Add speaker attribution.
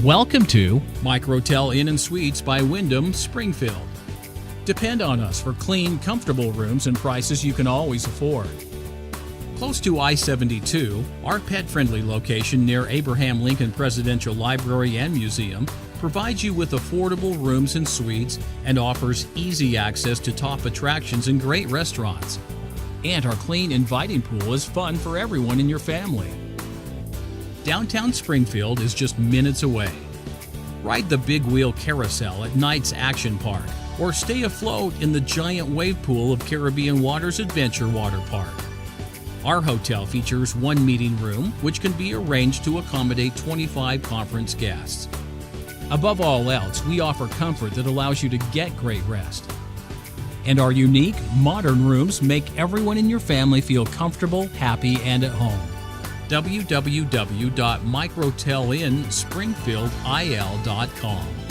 Speaker 1: Welcome to Microtel Inn & Suites by Wyndham, Springfield. Depend on us for clean, comfortable rooms and prices you can always afford. Close to I-72, our pet-friendly location near Abraham Lincoln Presidential Library and Museum provides you with affordable rooms and suites and offers easy access to top attractions and great restaurants. And our clean, inviting pool is fun for everyone in your family. Downtown Springfield is just minutes away. Ride the big wheel carousel at Knight's Action Park or stay afloat in the giant wave pool of Caribbean Waters Adventure Water Park. Our hotel features one meeting room, which can be arranged to accommodate 25 conference guests. Above all else, we offer comfort that allows you to get great rest. And our unique, modern rooms make everyone in your family feel comfortable, happy, and at home. www.microtelinspringfieldil.com